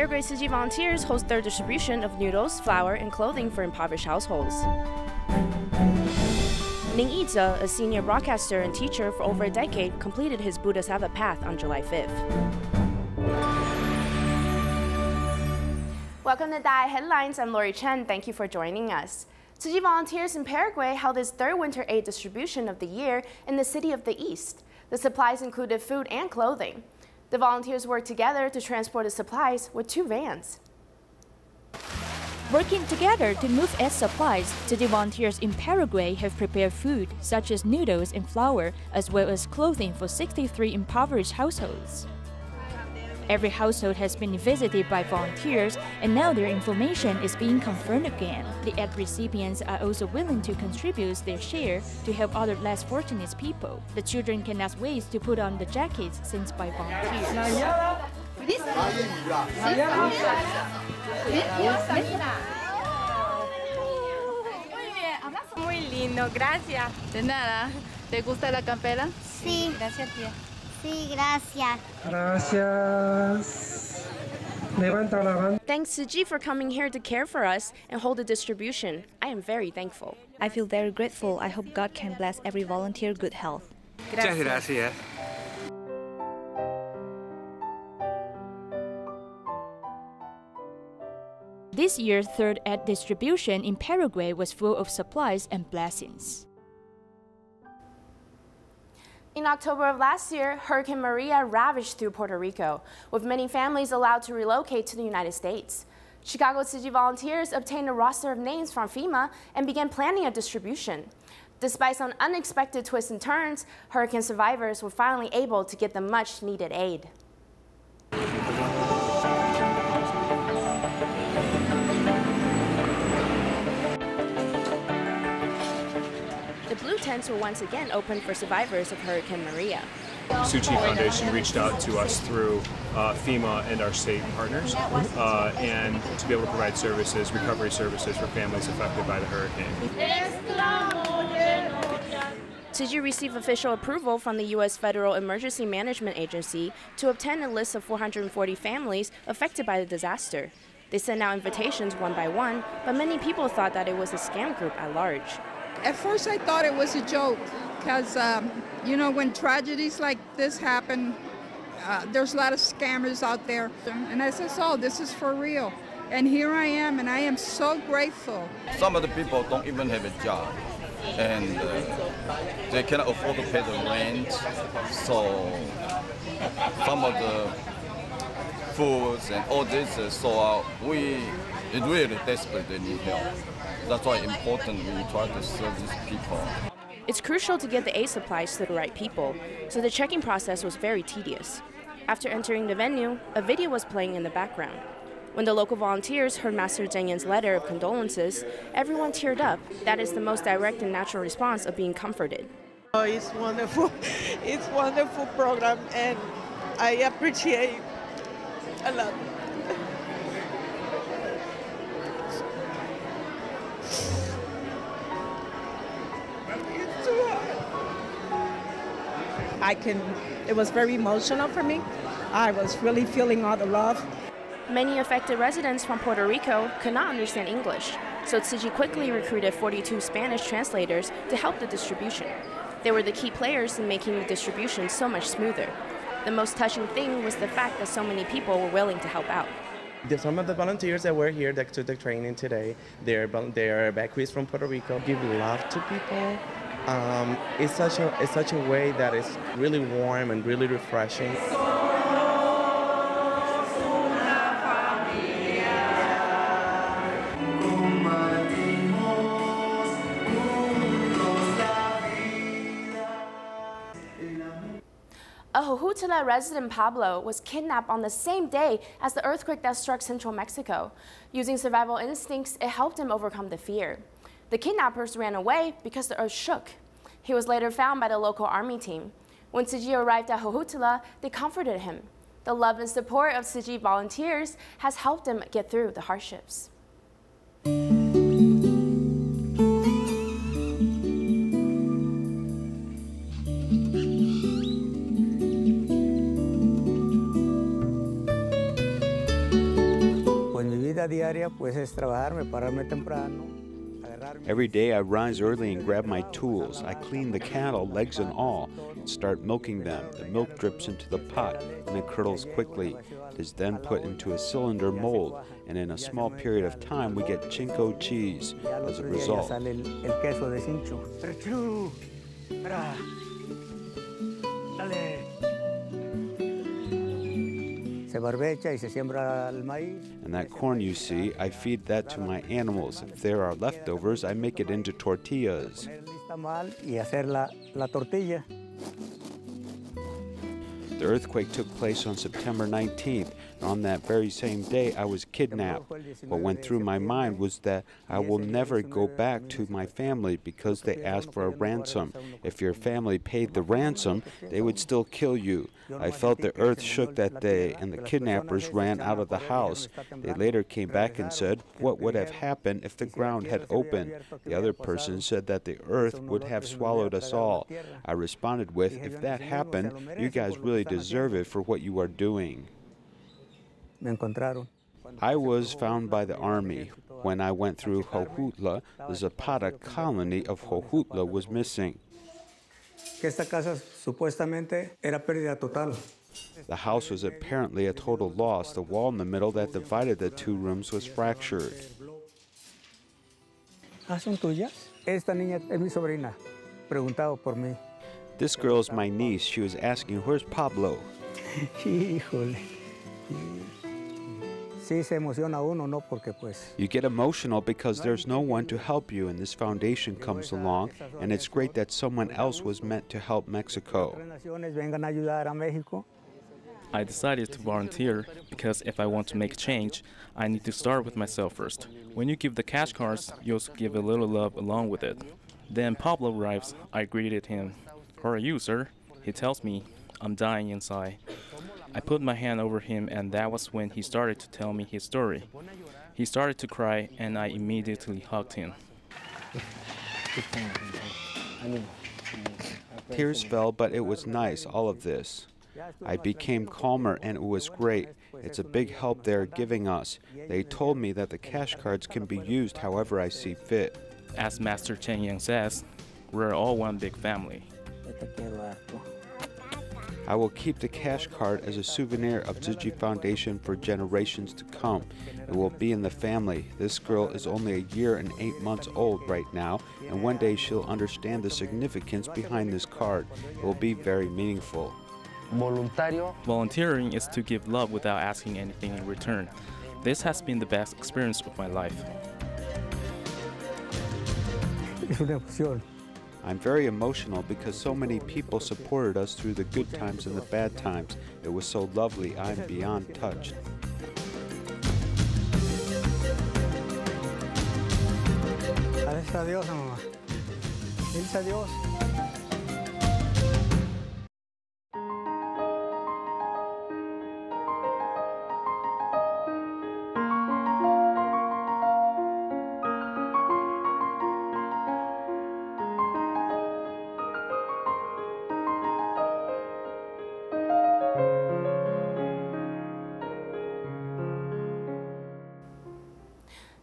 Paraguay Tzu Chi volunteers host their distribution of noodles, flour, and clothing for impoverished households. Lin Yize, a senior broadcaster and teacher for over a decade, completed his bodhisattva path on July 5th. Welcome to DaAi Headlines. I'm Lori Chen. Thank you for joining us. Tzu Chi volunteers in Paraguay held its third winter aid distribution of the year in the city of the East. The supplies included food and clothing. The volunteers worked together to transport the supplies with 2 vans. Working together to move aid supplies, Tzu Chi volunteers in Paraguay have prepared food such as noodles and flour, as well as clothing for 63 impoverished households. Every household has been visited by volunteers, and now their information is being confirmed again. The aid recipients are also willing to contribute their share to help other less fortunate people. The children can ask ways to put on the jackets sent by volunteers. Muy lindo, gracias. De nada. ¿Te gusta la campera? Sí. Gracias, tía. Sí, gracias. Gracias. Levanta la mano. Thanks Tzu Chi for coming here to care for us and hold the distribution. I am very thankful. I feel very grateful. I hope God can bless every volunteer good health. Muchas gracias. This year's third aid distribution in Paraguay was full of supplies and blessings. In October of last year, Hurricane Maria ravaged through Puerto Rico, with many families allowed to relocate to the United States. Chicago Tzu Chi volunteers obtained a roster of names from FEMA and began planning a distribution. Despite some unexpected twists and turns, hurricane survivors were finally able to get the much-needed aid. The blue tents were once again opened for survivors of Hurricane Maria. Tzu Chi Foundation reached out to us through FEMA and our state partners, and to be able to provide services, recovery services for families affected by the hurricane. Tzu Chi received official approval from the U.S. Federal Emergency Management Agency to obtain a list of 440 families affected by the disaster. They sent out invitations one by one, but many people thought that it was a scam group at large. At first I thought it was a joke because, you know, when tragedies like this happen, there's a lot of scammers out there. And I said, oh, this is for real. And here I am, and I am so grateful. Some of the people don't even have a job, and they cannot afford to pay the rent. So some of the foods and all this, so we really desperately need help. That's why it's important we try to serve these people. It's crucial to get the aid supplies to the right people, so the checking process was very tedious. After entering the venue, a video was playing in the background. When the local volunteers heard Master Zheng Yan's letter of condolences, everyone teared up. That is the most direct and natural response of being comforted. Oh, it's wonderful. It's a wonderful program, and I appreciate a lot. It was very emotional for me. I was really feeling all the love. Many affected residents from Puerto Rico could not understand English, so Tzu Chi quickly recruited 42 Spanish translators to help the distribution. They were the key players in making the distribution so much smoother. The most touching thing was the fact that so many people were willing to help out. Some of the volunteers that were here that took the training today, they're evacuees from Puerto Rico. Give love to people. It's such a way that is really warm and really refreshing. A Jojutla resident, Pablo, was kidnapped on the same day as the earthquake that struck central Mexico. Using survival instincts, it helped him overcome the fear. The kidnappers ran away because the earth shook. He was later found by the local army team. When Tzu Chi arrived at Jojutla, they comforted him. The love and support of Tzu Chi volunteers has helped him get through the hardships. Every day I rise early and grab my tools. I clean the cattle, legs and all, and start milking them. The milk drips into the pot and it curdles quickly. It is then put into a cylinder mold, and in a small period of time we get chinko cheese as a result. And that corn you see, I feed that to my animals. If there are leftovers, I make it into tortillas. The earthquake took place on September 19th, and on that very same day I was kidnapped. What went through my mind was that I will never go back to my family because they asked for a ransom. If your family paid the ransom, they would still kill you. I felt the earth shook that day, and the kidnappers ran out of the house. They later came back and said, what would have happened if the ground had opened? The other person said that the earth would have swallowed us all. I responded with, if that happened, you guys really deserve it for what you are doing. I was found by the army. When I went through Jojutla, the Zapata colony of Jojutla was missing. The house was apparently a total loss. The wall in the middle that divided the two rooms was fractured. This girl is my niece. She was asking, where's Pablo? You get emotional because there's no one to help you, and this foundation comes along, and it's great that someone else was meant to help Mexico. I decided to volunteer because if I want to make change, I need to start with myself first. When you give the cash cards, you also give a little love along with it. Then Pablo arrives. I greeted him. How are you, sir? He tells me, I'm dying inside. I put my hand over him, and that was when he started to tell me his story. He started to cry, and I immediately hugged him. Tears fell, but it was nice, all of this. I became calmer, and it was great. It's a big help they're giving us. They told me that the cash cards can be used however I see fit. As Master Chen Yang says, we're all one big family. I will keep the cash card as a souvenir of Tzu Chi Foundation for generations to come. It will be in the family. This girl is only a year and 8 months old right now, and one day she'll understand the significance behind this card. It will be very meaningful. Volunteering is to give love without asking anything in return. This has been the best experience of my life. I'm very emotional because so many people supported us through the good times and the bad times. It was so lovely. I'm beyond touched. Adiós, mamá. Adiós.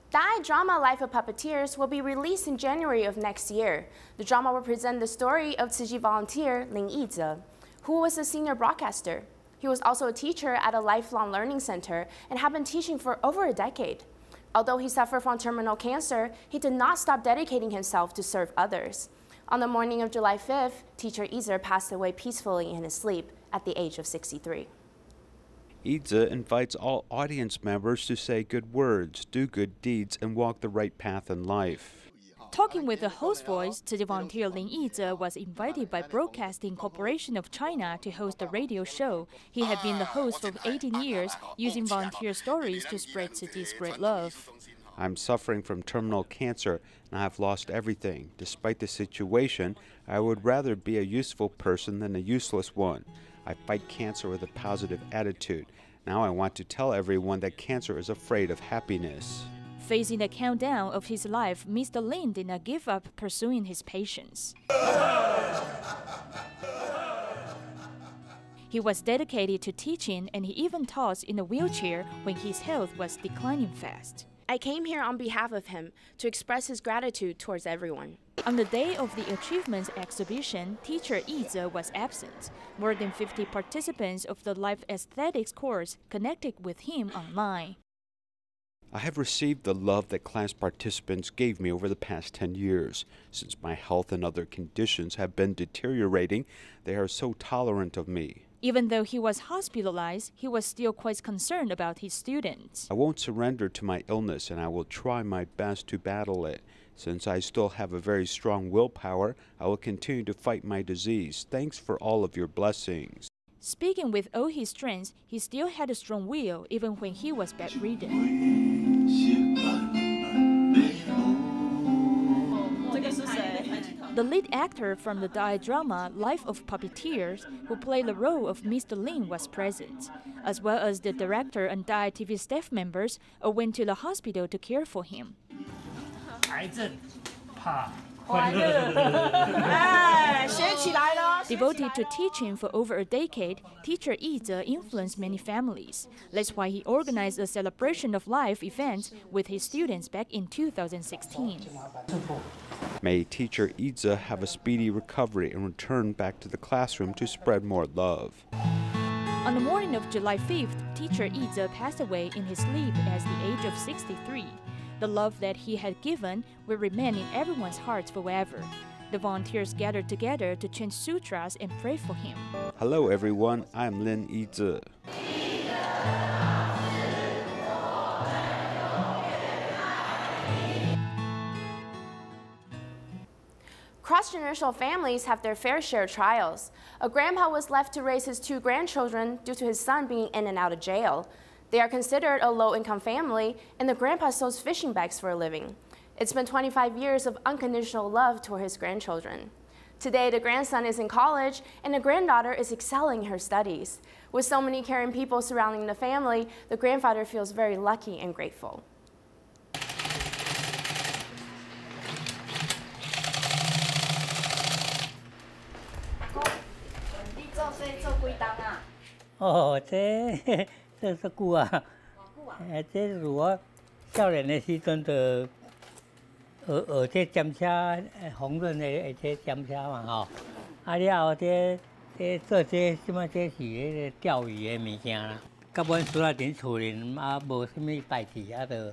DaAi drama Life of Puppeteers will be released in January of next year. The drama will present the story of Tzu Chi volunteer Lin Yize, who was a senior broadcaster. He was also a teacher at a lifelong learning center and had been teaching for over a decade. Although he suffered from terminal cancer, he did not stop dedicating himself to serve others. On the morning of July 5th, teacher Yize passed away peacefully in his sleep at the age of 63. Yize invites all audience members to say good words, do good deeds, and walk the right path in life. Talking with the host voice, Tzu Chi volunteer Lin Yize was invited by Broadcasting Corporation of China to host a radio show. He had been the host for 18 years, using volunteer stories to spread Tzu Chi's great love. I'm suffering from terminal cancer, and I have lost everything. Despite the situation, I would rather be a useful person than a useless one. I fight cancer with a positive attitude. Now I want to tell everyone that cancer is afraid of happiness. Facing the countdown of his life, Mr. Lin did not give up pursuing his patients. He was dedicated to teaching, and he even taught in a wheelchair when his health was declining fast. I came here on behalf of him to express his gratitude towards everyone. On the day of the Achievements exhibition, teacher Yize was absent. More than 50 participants of the Life Aesthetics course connected with him online. I have received the love that class participants gave me over the past 10 years. Since my health and other conditions have been deteriorating, they are so tolerant of me. Even though he was hospitalized, he was still quite concerned about his students. I won't surrender to my illness, and I will try my best to battle it. Since I still have a very strong willpower, I will continue to fight my disease. Thanks for all of your blessings. Speaking with all his strength, he still had a strong will even when he was bedridden. The lead actor from the DaAi drama Life of Puppeteers, who played the role of Mr. Lin, was present, as well as the director and DaAi TV staff members all went to the hospital to care for him. Devoted to teaching for over a decade, teacher Yize influenced many families. That's why he organized a celebration of life event with his students back in 2016. May teacher Yize have a speedy recovery and return back to the classroom to spread more love. On the morning of July 5th, teacher Yize passed away in his sleep at the age of 63. The love that he had given will remain in everyone's hearts forever. The volunteers gathered together to chant sutras and pray for him. Hello everyone, I'm Lin Yize. Cross-generational families have their fair share of trials. A grandpa was left to raise his 2 grandchildren due to his son being in and out of jail. They are considered a low-income family, and the grandpa sells fishing bags for a living. It's been 25 years of unconditional love toward his grandchildren. Today, the grandson is in college, and the granddaughter is excelling in her studies. With so many caring people surrounding the family, the grandfather feels very lucky and grateful. Oh, 这是久啊，这是我少年的时阵就学这针车缝纫的这针车嘛吼，啊了后这做这什么这是迄个钓鱼的物件啦。甲阮厝内伫厝里啊，无什么代志啊，就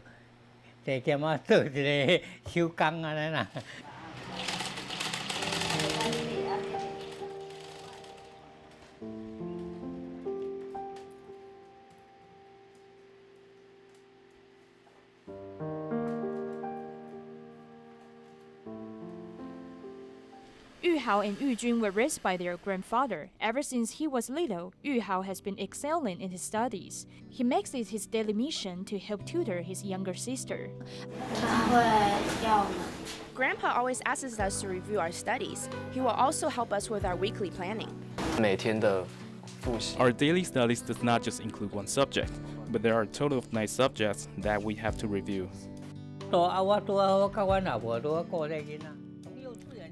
加减啊做一个手工安尼啦。Yu Hao and Yu Jun were raised by their grandfather. Ever since he was little, Yu Hao has been excelling in his studies. He makes it his daily mission to help tutor his younger sister. Grandpa always asks us to review our studies. He will also help us with our weekly planning. Our daily studies does not just include one subject, but there are a total of 9 subjects that we have to review.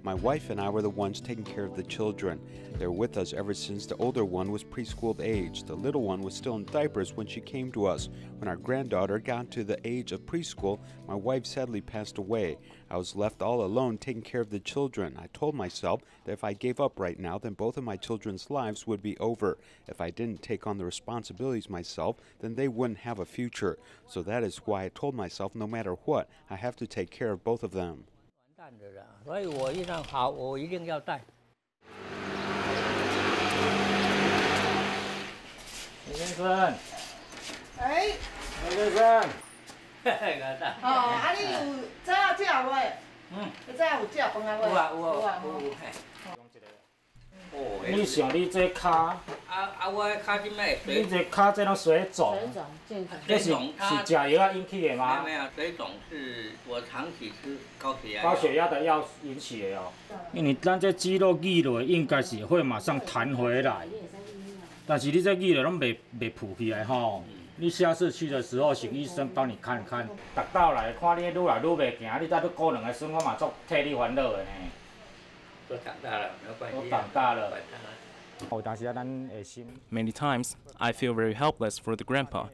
My wife and I were the ones taking care of the children. They were with us ever since the older one was preschool age. The little one was still in diapers when she came to us. When our granddaughter got to the age of preschool, my wife sadly passed away. I was left all alone taking care of the children. I told myself that if I gave up right now, then both of my children's lives would be over. If I didn't take on the responsibilities myself, then they wouldn't have a future. So that is why I told myself no matter what, I have to take care of both of them. 所以我一定好，我一定要带。李先生，哎，李先生，哦，啊，你有早食未？你早有食饭啊未？有啊。你想你这骹，我的骹今摆你这骹这种水肿，这是吃药引起的吗？没有，水肿是我长期吃高血压。高血压的药引起的哦。因为咱这肌肉挤落，应该是会马上弹回来，但是你这挤落拢袂浮起来吼。你下次去的时候，请医生帮你看看。逐道来看你愈来愈袂行，你再去顾2个孙，我嘛足替你烦恼的呢。都长大了，没有关系。都长大了。Many times, I feel very helpless for the grandpa.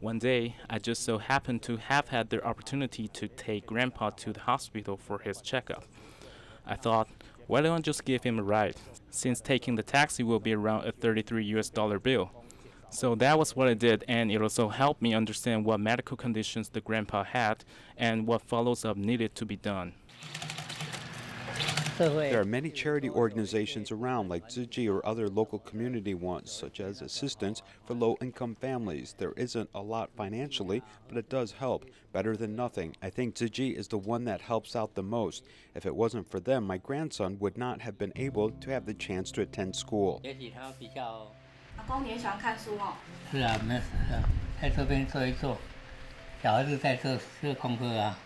One day, I just so happened to have had the opportunity to take grandpa to the hospital for his checkup. I thought, why don't I just give him a ride, since taking the taxi will be around a $33 bill. So that was what I did, and it also helped me understand what medical conditions the grandpa had and what follow-up needed to be done. There are many charity organizations around, like Tzu Chi or other local community ones, such as assistance for low-income families. There isn't a lot financially, but it does help. Better than nothing. I think Tzu Chi is the one that helps out the most. If it wasn't for them, my grandson would not have been able to have the chance to attend school. 阿公，你也喜欢看书哦？是啊，没事啊，在这边坐一坐，小孩子在做功课啊。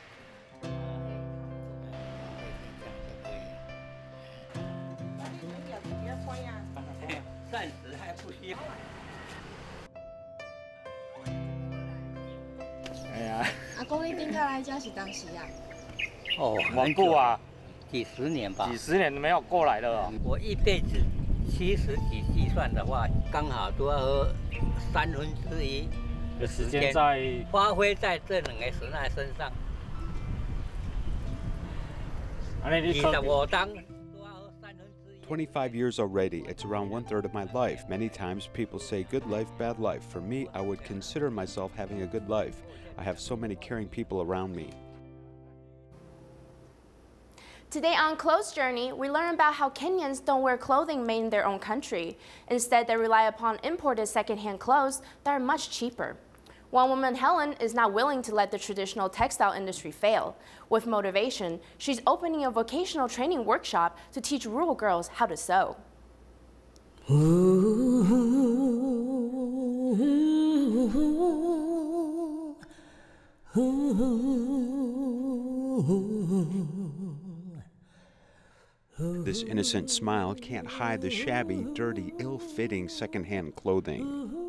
暂时还不需要。哎呀，阿公，你顶下来家是当时啊？哦，蛮久啊，几十年吧。几十年没有过来了哦。我一辈子70几计算的话，刚好都要1/3的时间在花费在这2个神爱身上。25当。25 years already, it's around 1/3 of my life. Many times people say good life, bad life. For me, I would consider myself having a good life. I have so many caring people around me. Today on Clothes Journey, we learn about how Kenyans don't wear clothing made in their own country. Instead, they rely upon imported secondhand clothes that are much cheaper. One woman, Helen, is not willing to let the traditional textile industry fail. With motivation, she's opening a vocational training workshop to teach rural girls how to sew. This innocent smile can't hide the shabby, dirty, ill-fitting secondhand clothing.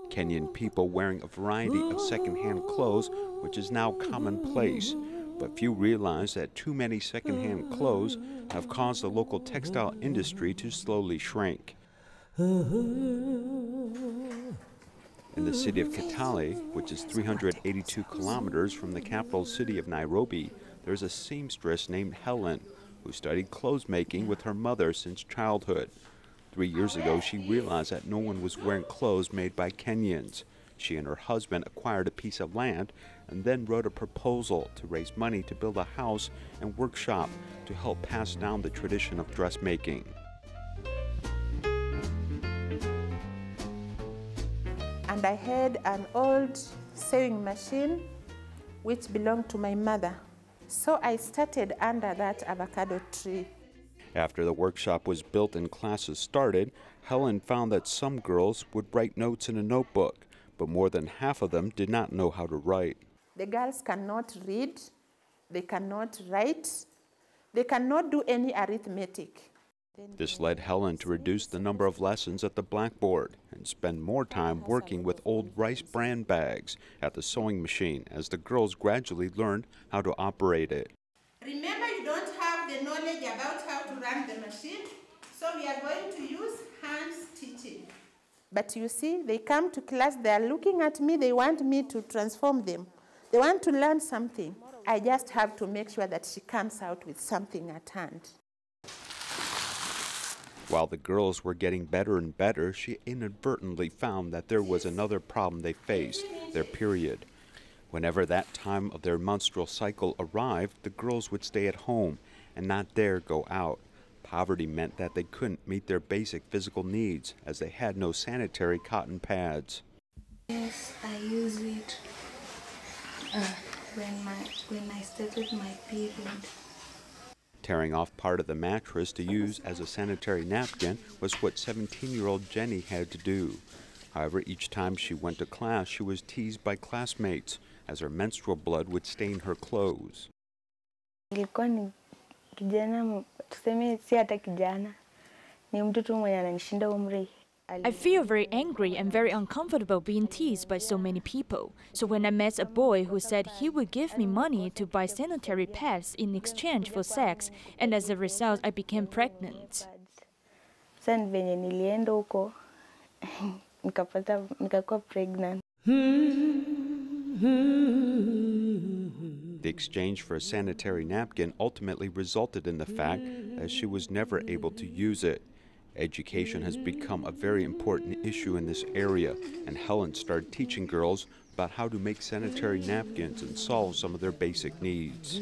Kenyan people wearing a variety of secondhand clothes, which is now commonplace. But few realize that too many secondhand clothes have caused the local textile industry to slowly shrink. In the city of Kitale, which is 382 kilometers from the capital city of Nairobi, there's a seamstress named Helen who studied clothes making with her mother since childhood. 3 years ago, she realized that no one was wearing clothes made by Kenyans. She and her husband acquired a piece of land and then wrote a proposal to raise money to build a house and workshop to help pass down the tradition of dressmaking. And I had an old sewing machine which belonged to my mother. So I started under that avocado tree. After the workshop was built and classes started, Helen found that some girls would write notes in a notebook, but more than half of them did not know how to write. The girls cannot read, they cannot write, they cannot do any arithmetic. This led Helen to reduce the number of lessons at the blackboard and spend more time working with old rice bran bags at the sewing machine as the girls gradually learned how to operate it. Remember, you don't have the knowledge about how to run the machine, so we are going to use hands teaching. But you see, they come to class, they are looking at me, they want me to transform them. They want to learn something. I just have to make sure that she comes out with something at hand. While the girls were getting better and better, she inadvertently found that there was another problem they faced, their period. Whenever that time of their menstrual cycle arrived, the girls would stay at home and not dare go out. Poverty meant that they couldn't meet their basic physical needs as they had no sanitary cotton pads. Yes, I use it when I started my period. Tearing off part of the mattress to use as a sanitary napkin was what 17-year-old Jenny had to do. However, each time she went to class, she was teased by classmates as her menstrual blood would stain her clothes. Nilikuwa ni kijana, tuseme si hata kijana, ni mtu tu mwenye ananishinda umri. I feel very angry and very uncomfortable being teased by so many people. So when I met a boy who said he would give me money to buy sanitary pads in exchange for sex, and as a result, I became pregnant. Nikakuwa pregnant. The exchange for a sanitary napkin ultimately resulted in the fact that she was never able to use it. Education has become a very important issue in this area, and Helen started teaching girls about how to make sanitary napkins and solve some of their basic needs.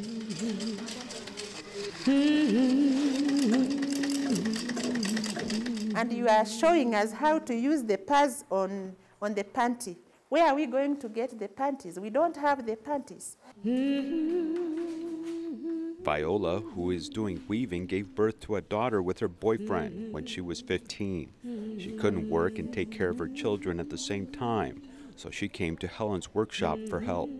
And you are showing us how to use the pads on the panty. Where are we going to get the panties? We don't have the panties. Viola, who is doing weaving, gave birth to a daughter with her boyfriend when she was 15. She couldn't work and take care of her children at the same time, so she came to Helen's workshop for help.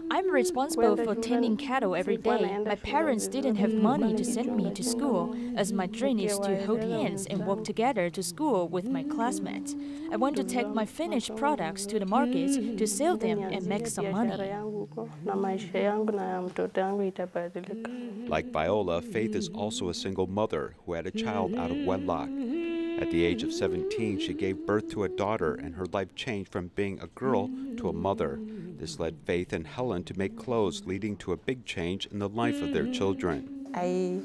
I'm responsible for tending cattle every day. My parents didn't have money to send me to school, as my dream is to hold hands and walk together to school with my classmates. I want to take my finished products to the markets to sell them and make some money. Like Viola, Faith is also a single mother who had a child out of wedlock. At the age of 17, she gave birth to a daughter, and her life changed from being a girl to a mother. This led Faith and Helen to make clothes, leading to a big change in the life of their children. I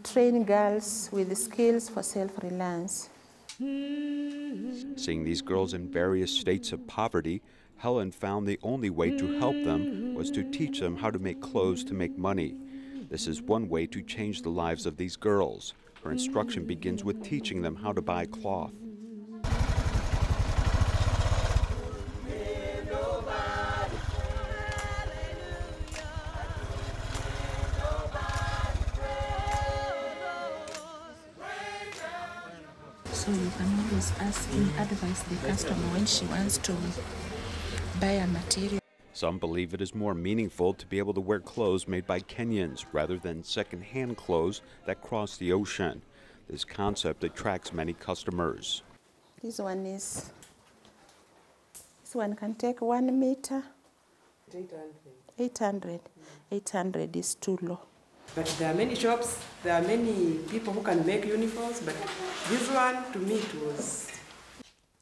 train girls with the skills for self-reliance. Seeing these girls in various states of poverty, Helen found the only way to help them was to teach them how to make clothes to make money. This is one way to change the lives of these girls. Her instruction begins with teaching them how to buy cloth. So you can always ask and advise the customer when she wants to buy a material. Some believe it is more meaningful to be able to wear clothes made by Kenyans rather than second-hand clothes that cross the ocean. This concept attracts many customers. This one can take 1 meter. 800. 800 is too low. But there are many shops, there are many people who can make uniforms, but this one, to me, it was...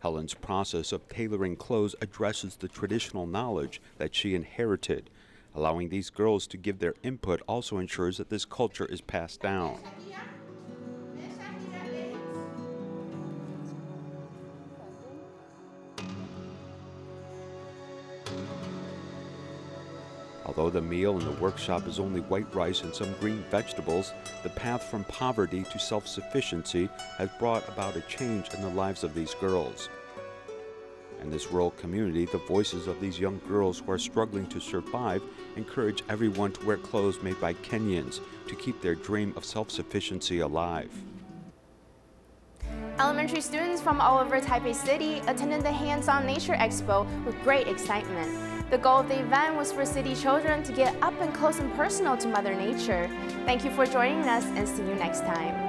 Helen's process of tailoring clothes addresses the traditional knowledge that she inherited. Allowing these girls to give their input also ensures that this culture is passed down. Although the meal in the workshop is only white rice and some green vegetables, the path from poverty to self-sufficiency has brought about a change in the lives of these girls. In this rural community, the voices of these young girls who are struggling to survive encourage everyone to wear clothes made by Kenyans to keep their dream of self-sufficiency alive. Elementary students from all over Taipei City attended the Hands-on Nature Expo with great excitement. The goal of the event was for city children to get up and close and personal to Mother Nature. Thank you for joining us and see you next time.